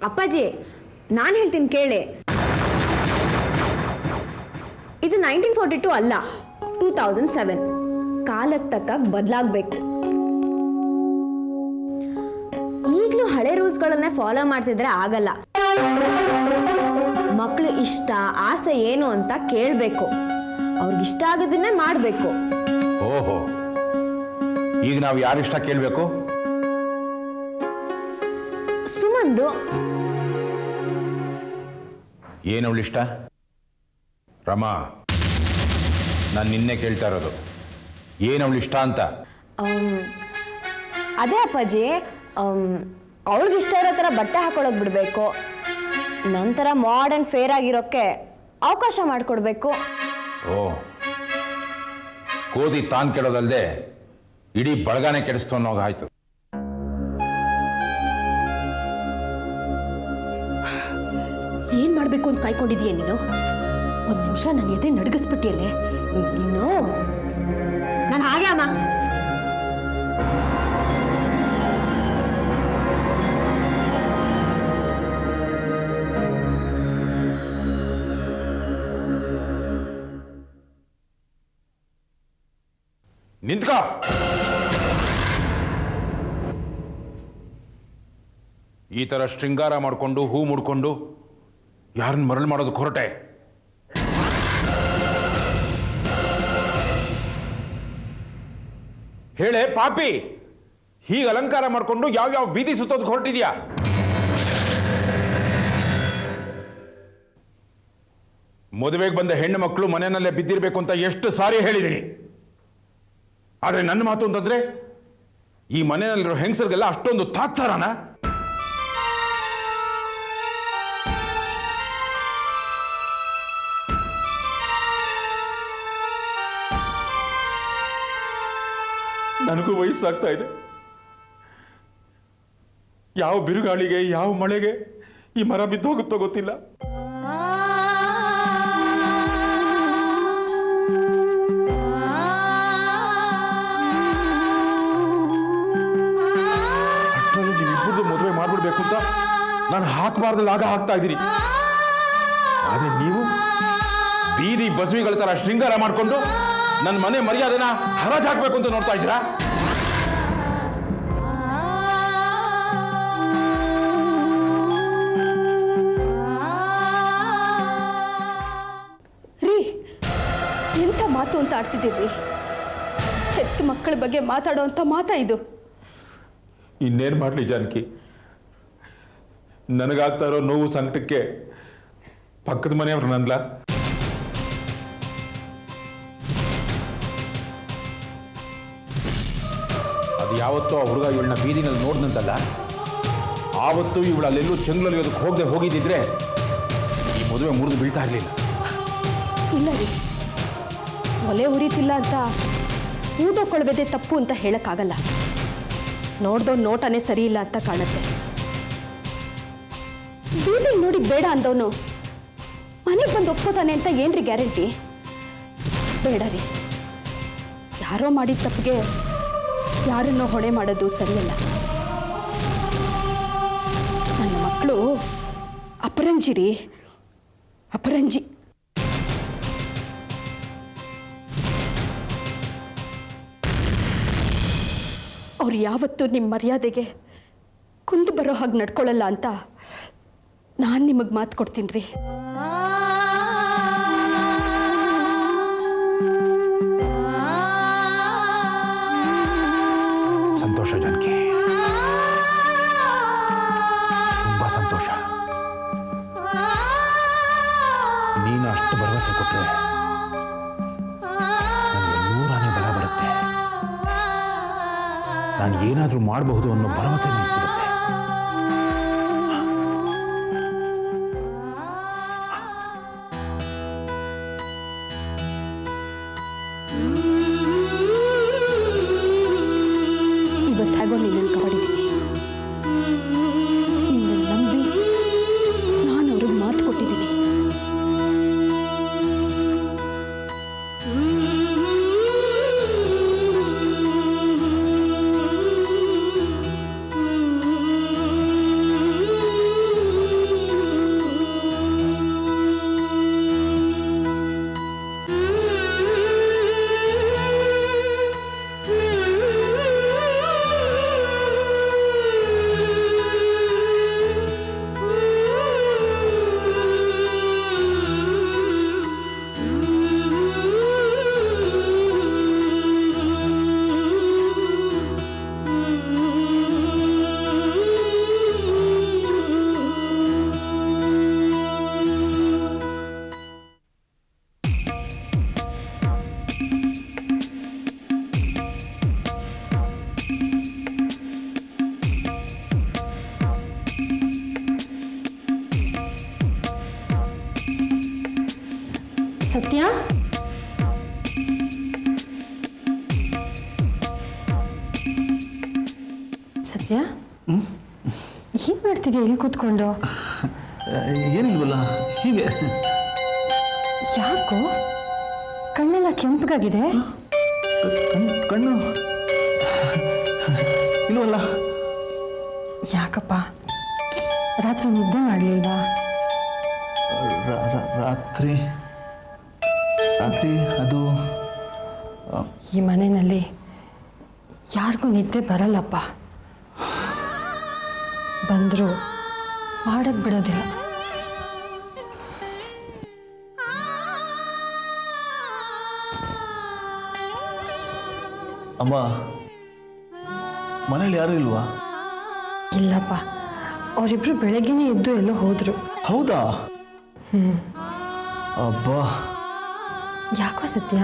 ಅಪ್ಪಾಜಿ ನಾನು ಹೇಳ್ತೀನಿ ಕೇಳಿ, ಇದು 1942 ಅಲ್ಲ, 2007. ಕಾಲಕ್ಕೆ ತಕ್ಕ ಬದಲಾಗಬೇಕು. ಈಗಲೂ ಹಳೆ ರೂಲ್ಸ್ಗಳನ್ನೇ ಫಾಲೋ ಮಾಡ್ತಿದ್ರೆ ಆಗಲ್ಲ. ಮಕ್ಕಳು ಇಷ್ಟ ಆಸೆ ಏನು ಅಂತ ಕೇಳಬೇಕು, ಅವ್ರಿಗಿಷ್ಟ ಆಗೋದನ್ನೇ ಮಾಡಬೇಕು. ಓಹೋ, ಈಗ ನಾವು ಯಾರಿಷ್ಟ ಕೇಳಬೇಕು? ಸುಮಂದು. ಏನು ಅವಳಿಷ್ಟ? ರಮಾ, ನಾನು ನಿನ್ನೆ ಕೇಳ್ತಾ ಇರೋದು, ಏನು ಅವಳಿಷ್ಟ ಅಂತ. ಅದೇ ಅಪ್ಪಾಜಿ, ಅವಳಿಗಿಷ್ಟ ಇರೋ ಥರ ಬಟ್ಟೆ ಹಾಕೊಳ್ಳೋದು ಬಿಡಬೇಕು, ನಂತರ ಮಾಡರ್ನ್ ಫೇರ್ ಆಗಿರೋಕ್ಕೆ ಅವಕಾಶ ಮಾಡಿಕೊಡ್ಬೇಕು. ಓ, ಕೋದಿ ತಾನ್ ಕೆಡೋದಲ್ದೆ ಇಡೀ ಬಳಗಾನೆ ಕೆಡಿಸ್ತು ಅನ್ನೋಗ ಆಯ್ತು. ಏನ್ ಮಾಡ್ಬೇಕು ಅಂತ ಕಾಯ್ಕೊಂಡಿದೀಯ ನೀನು? ಒಂದ್ ನಿಮಿಷ ನನ್ನ ಎದೆ ನಡಗಿಸ್ಬಿಟ್ಟಿಯಲ್ಲೇ ನೀನು. ನಾನು ಹಾಗೆ ಅಮ್ಮ. ನಿಂತ್ಕೋ. ಈ ತರ ಶೃಂಗಾರ ಮಾಡಿಕೊಂಡು ಹೂ ಮುಡ್ಕೊಂಡು ಯಾರನ್ನ ಮರಳು ಮಾಡೋದು ಹೊರಟೆ? ಹೇಳೆ ಪಾಪಿ, ಹೀಗೆ ಅಲಂಕಾರ ಮಾಡಿಕೊಂಡು ಯಾವ್ಯಾವ ಬೀದಿ ಸುತ್ತೋದು ಹೊರಟಿದ್ಯಾ? ಮದುವೆಗೆ ಬಂದ ಹೆಣ್ಣು ಮಕ್ಕಳು ಮನೆಯಲ್ಲೇ ಬಿದ್ದಿರ್ಬೇಕು ಅಂತ ಎಷ್ಟು ಸಾರಿ ಹೇಳಿದ್ದೀನಿ. ಆದ್ರೆ ನನ್ನ ಮಾತು ಅಂತಂದ್ರೆ, ಈ ಮನೆಯಲ್ಲಿರೋ ಹೆಂಗಸರಿಗೆಲ್ಲ ಅಷ್ಟೊಂದು ತಾತ್ಸಾರನ? ನನಗೂ ವಯಸ್ಸಾಗ್ತಾ ಇದೆ. ಯಾವ ಬಿರುಗಾಳಿಗೆ ಯಾವ ಮಳೆಗೆ ಈ ಮರ ಬಿದ್ದು ಹೋಗುತ್ತೋ ಗೊತ್ತಿಲ್ಲ. ನೀವಿಬ್ಬರದು ಮದುವೆ ಮಾಡ್ಬಿಡ್ಬೇಕು ಅಂತ ನಾನು ಹಾಕಬಾರ್ದು ಲಾಗ ಹಾಕ್ತಾ ಇದ್ದೀನಿ. ಆದ್ರೆ ನೀವು ಬೀದಿ ಬಸವಿಗಳ ತರ ಶೃಂಗಾರ ಮಾಡಿಕೊಂಡು ನನ್ನ ಮನೆ ಮರ್ಯಾದೆನ ಹರಾಜ್ ಹಾಕ್ಬೇಕು ಅಂತ ನೋಡ್ತಾ ಇದ್ದೀರಾ? ರೀ, ಎಂಥ ಮಾತು ಅಂತ ಆಡ್ತಿದ್ದೀರಿ? ಹೆತ್ತ ಮಕ್ಕಳ ಬಗ್ಗೆ ಮಾತಾಡೋ ಅಂತ ಮಾತಾ ಇದು? ಇನ್ನೇನು ಮಾಡಲಿ ಜಾನಕಿ, ನನಗಾಗ್ತಾ ಇರೋ ನೋವು ಸಂಕಟಕ್ಕೆ ಪಕ್ಕದ ಮನೆಯವ್ರು ನನ್ಲ. ಅದು ಯಾವತ್ತೋ ಆ ಹುಡುಗ ಇವಳನ್ನ ಬೀದಿನಲ್ಲಿ ನೋಡ್ದಂತಲ್ಲ, ಆವತ್ತು ಇವಳು ಅಲ್ಲೆಲ್ಲೂ ಚೆಂಗ್ಲಲ್ಲಿ ಅದಕ್ಕೆ ಹೋಗಿದ್ದಿದ್ರೆ ಈ ಮದುವೆ ಮುರಿದು ಬೀಳ್ತಾ ಇರಲಿಲ್ಲ. ಇಲ್ಲ ರೀ, ಒಲೆ ಉರಿತಿಲ್ಲ ಅಂತ ಊದೋಕೊಳ್ಬೇದೆ ತಪ್ಪು ಅಂತ ಹೇಳಕ್ಕಾಗಲ್ಲ. ನೋಡ್ದವ್ ನೋಟನೇ ಸರಿ ಇಲ್ಲ ಅಂತ ಕಾಣುತ್ತೆ. ಬೀದಿಗೆ ನೋಡಿ ಬೇಡ ಅಂದವನು ಮನೆಗೆ ಬಂದು ಒಪ್ಕೋತಾನೆ ಅಂತ ಏನ್ರಿ ಗ್ಯಾರಂಟಿ? ಬೇಡ ರೀ, ಯಾರೋ ಮಾಡಿದ ತಪ್ಪಿಗೆ ಯಾರನ್ನೋ ಹೊಣೆ ಮಾಡೋದು ಸರಿಯಲ್ಲ. ನನ್ನ ಮಕ್ಕಳು ಅಪರಂಜಿ ರೀ, ಅಪರಂಜಿ. ಅವ್ರು ಯಾವತ್ತೂ ನಿಮ್ಮ ಮರ್ಯಾದೆಗೆ ಕುಂದು ಬರೋ ಹಾಗೆ ನಡ್ಕೊಳ್ಳಲ್ಲ ಅಂತ ನಾನು ನಿಮಗೆ ಮಾತು ಕೊಡ್ತೀನಿ ರೀ. ಸಂತೋಷ ಜಾನಕಿ, ತುಂಬಾ ಸಂತೋಷ. ನೀನು ಅಷ್ಟು ಭರವಸೆ ಕೊಟ್ಟರೆ ನನಗೆ 100 ಆನೆ ಬಲ ಬರುತ್ತೆ. ನಾನು ಏನಾದರೂ ಮಾಡಬಹುದು ಅನ್ನೋ ಭರವಸೆ ನನಗೆ ಸಿಗುತ್ತೆ. ಇವತ್ತಾಗೋ ನಿನ್ನನ್ನು ಕಾಪಾಡಿದ್ದೀನಿ. ನಿನ್ನನ್ನು ನಂಬಿ ನಾನು ಅವ್ರಿಗೆ ಮಾತು ಕೊಟ್ಟಿದ್ದೀನಿ. ಸತ್ಯ, ಸತ್ಯ, ಏನ್ ಮಾಡ್ತಿದ್ಯಾ ಇಲ್ಲಿ ಕೂತ್ಕೊಂಡು? ಏನಿಲ್ವಲ್ಲ, ಹೀಗೆ. ಯಾಕೋ ಕಣ್ಣೆಲ್ಲ ಕೆಂಪಗಾಗಿದೆ? ಕಣ್ಣು ಇಲ್ವಲ್ಲ. ಯಾಕಪ್ಪ, ರಾತ್ರಿ ನಿದ್ದೆ ಮಾಡಲಿಲ್ವಾ? ರಾತ್ರಿ ಅದು ಈ ಮನೆಯಲ್ಲಿ ಯಾರಿಗೂ ನಿದ್ದೆ ಬರಲ್ಲಪ್ಪ. ಬಂದರೂ ಮಾಡಕ್ ಬಿಡೋದಿಲ್ಲ. ಅಮ್ಮ, ಮನೇಲಿ ಯಾರು ಇಲ್ವಾ? ಇಲ್ಲಪ್ಪ, ಅವರಿಬ್ರು ಬೆಳಗ್ಗೆನೇ ಎದ್ದು ಎಲ್ಲೋ ಹೋದ್ರು. ಹೌದಾ? ಅಬ್ಬಾ, ಯಾಕೋ ಸತ್ಯ?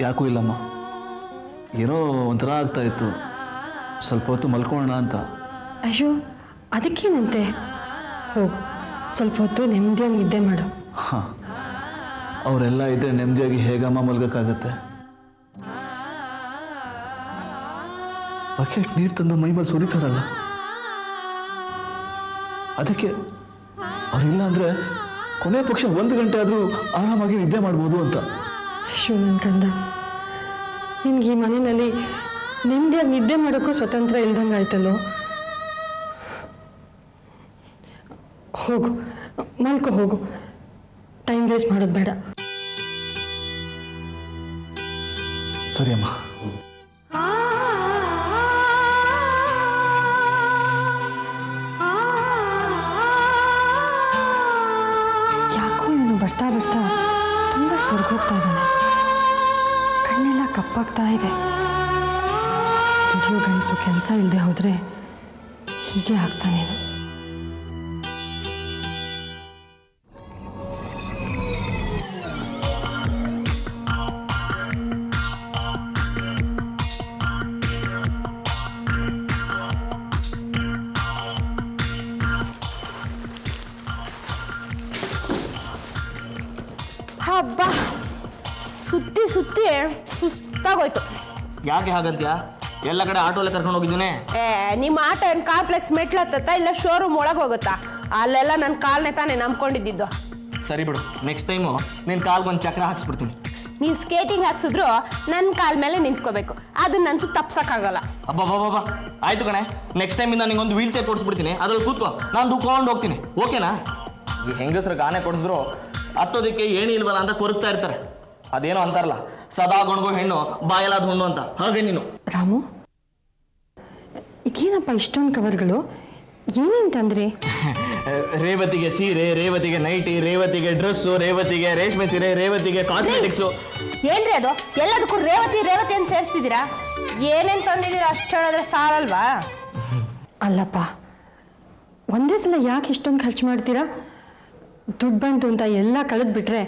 ಯಾಕೂ ಇಲ್ಲಮ್ಮ, ಏನೋ ಒಂಥರ ಆಗ್ತಾ ಇತ್ತು. ಸ್ವಲ್ಪ ಹೊತ್ತು ಮಲ್ಕೊಳ್ಳೋಣ ಅಂತ. ಅಯ್ಯೋ, ಅದಕ್ಕೇನಂತೆ, ಹೋಗು ಸ್ವಲ್ಪ ಹೊತ್ತು ನೆಮ್ಮದಿಯಾಗಿ ನಿದ್ದೆ ಮಾಡು. ಹಾಂ, ಅವರೆಲ್ಲ ಇದ್ದರೆ ನೆಮ್ಮದಿಯಾಗಿ ಹೇಗಮ್ಮ ಮಲ್ಗೋಕ್ಕಾಗತ್ತೆ? ಬಕೆಟ್ ನೀರು ತಂದು ಮೈ ಮೇಲೆ ಸುರಿತಾರಲ್ಲ, ಅದಕ್ಕೆ ಅವರಿಲ್ಲ ಅಂದರೆ ಕೊನೆ ಪಕ್ಷ 1 ಗಂಟೆ ಆದರೂ ಆರಾಮಾಗಿ ನಿದ್ದೆ ಮಾಡ್ಬೋದು ಅಂತ. ಅಯ್ಯೋ ನನ್ನ ಕಂದ, ನಿನ್ಗೆ ಈ ಮನೆಯಲ್ಲಿ ನೆಮ್ಮದಿಯಾಗಿ ನಿದ್ದೆ ಮಾಡೋಕ್ಕೂ ಸ್ವತಂತ್ರ ಇಲ್ದಂಗೆ ಆಯ್ತಲ್ಲೋ. ಹೋಗು, ಮಲ್ಕೋ, ಹೋಗು. ಟೈಮ್ ವೇಸ್ಟ್ ಮಾಡೋದು ಬೇಡ. ಸರಿ ಅಮ್ಮ. ಯಾಕೋ ಇವನು ಬರ್ತಾ ಬರ್ತಾ ತುಂಬ ಸೊರ್ಗೋಗ್ತಾ ಇದ್ದಾನೆ. ಕಣ್ಣೆಲ್ಲ ಕಪ್ಪಾಗ್ತಾ ಇದೆ. ದುಡಿಯೋ ಗಂಡಸು ಕೆಲಸ ಇಲ್ಲದೆ ಹೋದರೆ ಹೀಗೆ ಆಗ್ತಾನೇನು. ಹಬ್ಬ, ಸುತ್ತಿ ಸುತ್ತಿ ಸುಸ್ತಾಗೋಯ್ತು. ಯಾಕೆ ಹಾಗಂತ್ಯ? ಎಲ್ಲ ಕಡೆ ಆಟೋಲೆ ಕರ್ಕೊಂಡು ಹೋಗಿದ್ದೀನಿ. ನಿಮ್ಮ ಆಟೋ ಏನು ಕಾಂಪ್ಲೆಕ್ಸ್ ಮೆಟ್ಲತ್ತ ಇಲ್ಲ ಶೋರೂಮ್ ಒಳಗೆ ಹೋಗುತ್ತಾ? ಅಲ್ಲೆಲ್ಲ ನನ್ನ ಕಾಲ್ನೇ ತಾನೇ ನಂಬ್ಕೊಂಡಿದ್ದು. ಸರಿ ಬಿಡು, ನೆಕ್ಸ್ಟ್ ಟೈಮು ನಿನ್ನ ಕಾಲ್ಗೆ ಒಂದು ಚಕ್ರ ಹಾಕ್ಸ್ಬಿಡ್ತೀನಿ. ನೀವು ಸ್ಕೇಟಿಂಗ್ ಹಾಕ್ಸಿದ್ರು ನನ್ನ ಕಾಲ್ ಮೇಲೆ ನಿಂತ್ಕೋಬೇಕು, ಅದನ್ನಂತೂ ತಪ್ಸಕ್ಕಾಗಲ್ಲ. ಅಬ್ಬಬ್ಬಬ್ಬ, ಆಯ್ತು ಕಣೆ. ನೆಕ್ಸ್ಟ್ ಟೈಮಿಂದ ನಿಂಗೊಂದು ವೀಲ್ ಚೇರ್ ಕೊಡಿಸ್ಬಿಡ್ತೀನಿ, ಅದ್ರಲ್ಲಿ ಕೂತ್ಕೋ, ನಾನು ದುಡ್ಕೊಂಡು ಹೋಗ್ತೀನಿ. ಓಕೆನಾ? ಈ ಹೆಂಗಸ್ರು ಗಾನೆ ಕೊಡಿಸಿದ್ರು ಹತ್ತೋದಕ್ಕೆ ಏಣಿ ಇಲ್ವಲ್ಲ ಅಂತ ಕೊರಗ್ತಾ ಇರ್ತಾರೆ. ಅದೇನೋ ಅಂತಾರಲ್ಲ, ಸದಾ ಗುಣಗೋ ಹೆಣ್ಣು ಬಾಯಲಾದ ಹುಣ್ಣು ಅಂತ. ಹಾಗೆ ನೀನು. ರಾಮು, ಈಗೇನಪ್ಪ ಇಷ್ಟೊಂದು ಕವರ್ಗಳು? ಏನೇನು ತಂದ್ರಿ? ರೇವತಿಗೆ ಸೀರೆ, ರೇವತಿಗೆ ನೈಟಿ, ರೇವತಿಗೆ ಡ್ರೆಸ್ಸು, ರೇವತಿಗೆ ರೇಷ್ಮೆ ಸೀರೆ, ರೇವತಿಗೆ ಕಾಸ್ಮೆಟಿಕ್ಸು. ಏನ್ರಿ ಅದು? ಎಲ್ಲದಕ್ಕೂ ರೇವತಿ ರೇವತಿ ಅಂತ ಸೇರಿಸ್ತಿದ್ದೀರಾ? ಏನೇನು ತಂದಿದ್ದೀರಾ ಅಷ್ಟು ಹೇಳಿದ್ರೆ ಸಾಲಲ್ವಾ? ಅಲ್ಲಪ್ಪ, ಒಂದೇ ಸಲ ಯಾಕೆ ಇಷ್ಟೊಂದು ಖರ್ಚು ಮಾಡ್ತೀರಾ? ದುಡ್ಡು ಬಂತು ಅಂತ ಎಲ್ಲ ಕಳೆದ್ಬಿಟ್ರೆ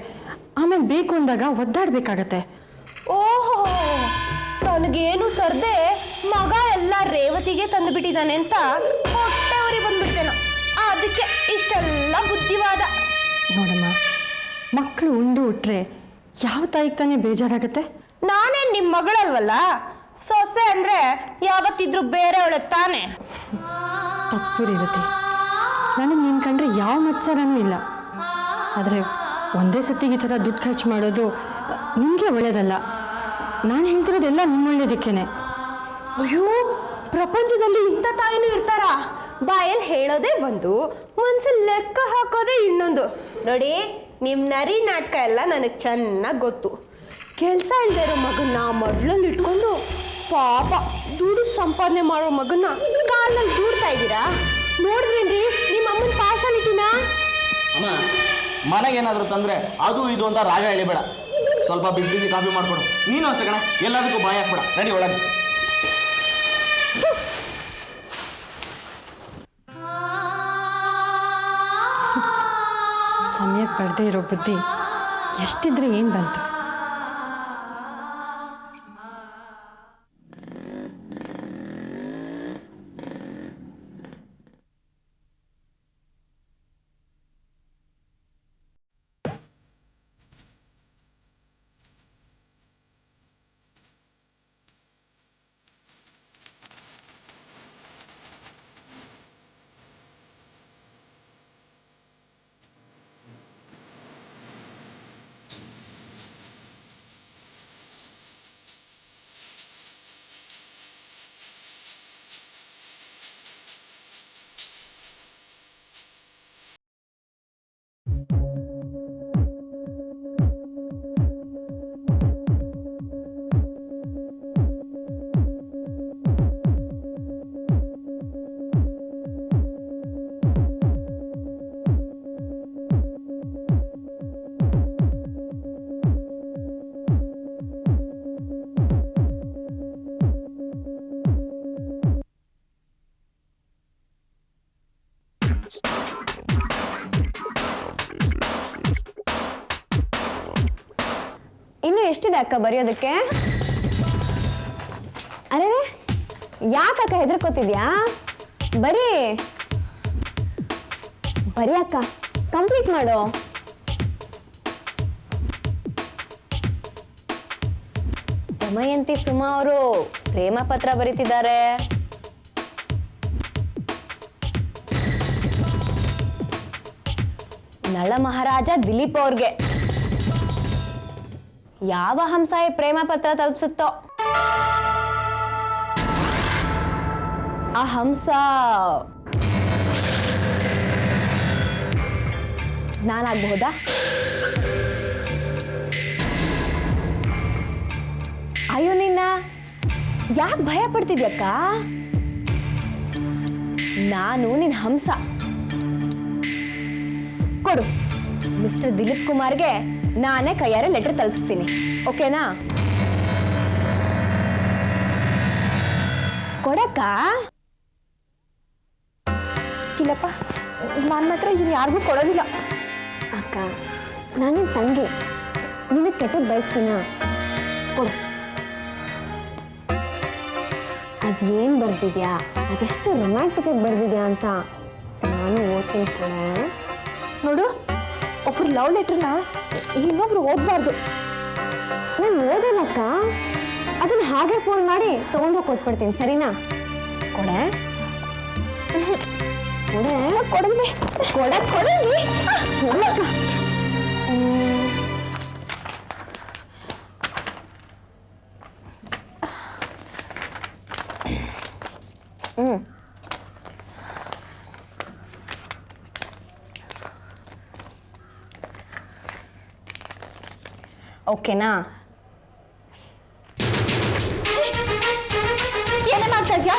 ಆಮೇಲೆ ಬೇಕು ಅಂದಾಗ ಒದ್ದಾಡಬೇಕಾಗತ್ತೆ. ಓಹೋ, ನನಗೇನು ತರದೆ ಮಗ ಎಲ್ಲ ರೇವತಿಗೆ ತಂದುಬಿಟ್ಟಿದ್ದಾನೆ ಅಂತ ಹೊಟ್ಟೆವರಿ ಬಂದ್ಬಿಡ್ತೇನೋ, ಅದಕ್ಕೆ ಇಷ್ಟೆಲ್ಲ ಬುದ್ಧಿವಾದ. ನೋಡಮ್ಮ, ಮಕ್ಕಳು ಉಂಡು ಉಟ್ರೆ ಯಾವ ತಾಯಿಗೆ ತಾನೇ ಬೇಜಾರಾಗತ್ತೆ? ನಾನೇನು ನಿಮ್ಮ ಮಗಳಲ್ವಲ್ಲ, ಸೊಸೆ ಅಂದರೆ ಯಾವತ್ತಿದ್ರೂ ಬೇರೆಯವಳೆ ತಾನೆ. ತಪ್ಪು ರೇವತಿ, ನನಗೆ ನಿನ್ನ ಕಂಡ್ರೆ ಯಾವ ಮತ್ಸರನೂ ಇಲ್ಲ. ಆದರೆ ಒಂದೇ ಸತಿಗೆ ಈ ಥರ ದುಡ್ಡು ಖರ್ಚು ಮಾಡೋದು ನಿಮಗೆ ಒಳ್ಳೆಯದಲ್ಲ. ನಾನು ಹೇಳ್ತಿರೋದೆಲ್ಲ ನಿಮ್ಮ ಒಳ್ಳೇದಕ್ಕೇನೆ. ಅಯ್ಯೋ, ಪ್ರಪಂಚದಲ್ಲಿ ಇಂಥ ತಾಯಿನೂ ಇರ್ತಾರಾ? ಬಾಯಲ್ಲಿ ಹೇಳೋದೇ ಒಂದು, ಮನ್ಸಲ್ಲಿ ಲೆಕ್ಕ ಹಾಕೋದೇ ಇನ್ನೊಂದು. ನೋಡಿ, ನಿಮ್ಮ ನರಿ ನಾಟಕ ಎಲ್ಲ ನನಗೆ ಚೆನ್ನಾಗಿ ಗೊತ್ತು. ಕೆಲಸ ಇಲ್ಲದೆ ಇರೋ ಮಗನ್ನ ಮೊದಲಲ್ಲಿ ಇಟ್ಕೊಂಡು ಪಾಪ ದುಡ್ಡು ಸಂಪಾದನೆ ಮಾಡೋ ಮಗನ್ನ ಕಾಲಲ್ಲಿ ದೂಡ್ತಾ ಇದ್ದೀರಾ. ನೋಡಿದ್ರೇನ್ರಿ ನಿಮ್ಮ ಅಮ್ಮನ ಪಾಶಾಲಿಟಿನ? ಅಮ್ಮ, ಮನೆಗೇನಾದರೂ ತಂದರೆ ಅದು ಇದು ಅಂತ ರಾಗ ಎಳಿಬೇಡ. ಸ್ವಲ್ಪ ಬಿಸಿ ಬಿಸಿ ಕಾಫಿ ಮಾಡಿಕೊಡು. ನೀನು ಅಷ್ಟೇ ಕಣ, ಎಲ್ಲದಕ್ಕೂ ಬಾಯಿ ಹಾಕ್ಬೇಡ. ನಡಿ ಒಳಗೆ. ಸಮಯಕ್ಕೆ ಬರದೇ ಇರೋ ಬುದ್ಧಿ ಎಷ್ಟಿದ್ರೆ ಏನು ಬಂತು? ಇನ್ನು ಎಷ್ಟಿದೆ ಅಕ್ಕ ಬರೆಯೋದಕ್ಕೆ? ಅರೆ ಯಾಕಕ್ಕ ಹೆದರ್ಕೋತಿದ್ಯಾ? ಬರೀ ಅಕ್ಕ, ಕಂಪ್ಲೀಟ್ ಮಾಡು. ದಮಯಂತಿ ಸುಮಾ ಅವರು ಪ್ರೇಮ ಪತ್ರ ಬರೀತಿದ್ದಾರೆ. ನಳ ಮಹಾರಾಜ ದಿಲೀಪ್ ಅವ್ರಿಗೆ ಯಾವ ಹಂಸ ಈ ಪ್ರೇಮ ಪತ್ರ ತಲುಪಿಸುತ್ತೋ ಆ ಹಂಸ ನಾನಾಗಬಹುದಾ? ಅಯ್ಯೋ ನಿನ್ನ ಯಾಕೆ ಭಯ ಪಡ್ತಿದ್ಯಕ್ಕ? ನಾನು ನಿನ್ ಹಂಸ. ಕೊಡು, ಮಿಸ್ಟರ್ ದಿಲೀಪ್ ಕುಮಾರ್ಗೆ ನಾನೇ ಕೈಯಾರೆ ಲೆಟರ್ ತಲುಪಿಸ್ತೀನಿ, ಓಕೆನಾ? ಕೊಡಕ್ಕ. ಇಲ್ಲಪ್ಪ, ನನ್ನ ಮಾತ್ರ ಇದನ್ನ ಯಾರಿಗೂ ಕೊಡೋದಿಲ್ಲ. ಅಕ್ಕ, ನಾನು ತಂಗಿ, ನಿನಗೆ ಕೆಟ್ಟದ್ದು ಬಯಸ್ತೀನ? ಕೊಡು. ಅದೇನು ಬರ್ದಿದ್ಯಾ, ಅದೆಷ್ಟು ರೊಮ್ಯಾಂಟಿಕ್ ಆಗಿ ಬರ್ದಿದ್ಯಾ ಅಂತ ನಾನು ಓದ್ತೀನಿ ಕಣೆ. ನೋಡು, ಒಬ್ರು ಲವ್ ಲೆಟ್ರನ್ನ ಇನ್ನೊಬ್ರು ಓದಬಾರ್ದು. ನಾನು ಓದಲ್ಲಕ್ಕ, ಅದನ್ನ ಹಾಗೆ ಫೋನ್ ಮಾಡಿ ತೊಗೊಂಡೋಗಿ ಕೊಟ್ಬಿಡ್ತೀನಿ, ಸರಿನಾ? ಕೊಡೆ ಕೊಡೆ ಕೊಡಲ್ವೇ? ಕೊಡಲ್ವಿ? ಓಕೆನಾ? ಏನೇ ಮಾಡ್ತಾ ಇದ್ಯಾ?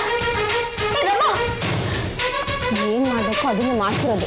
ಏನ್ ಮಾಡ್ಬೇಕು ಅದನ್ನ ಮಾಡ್ತಿರೋದು.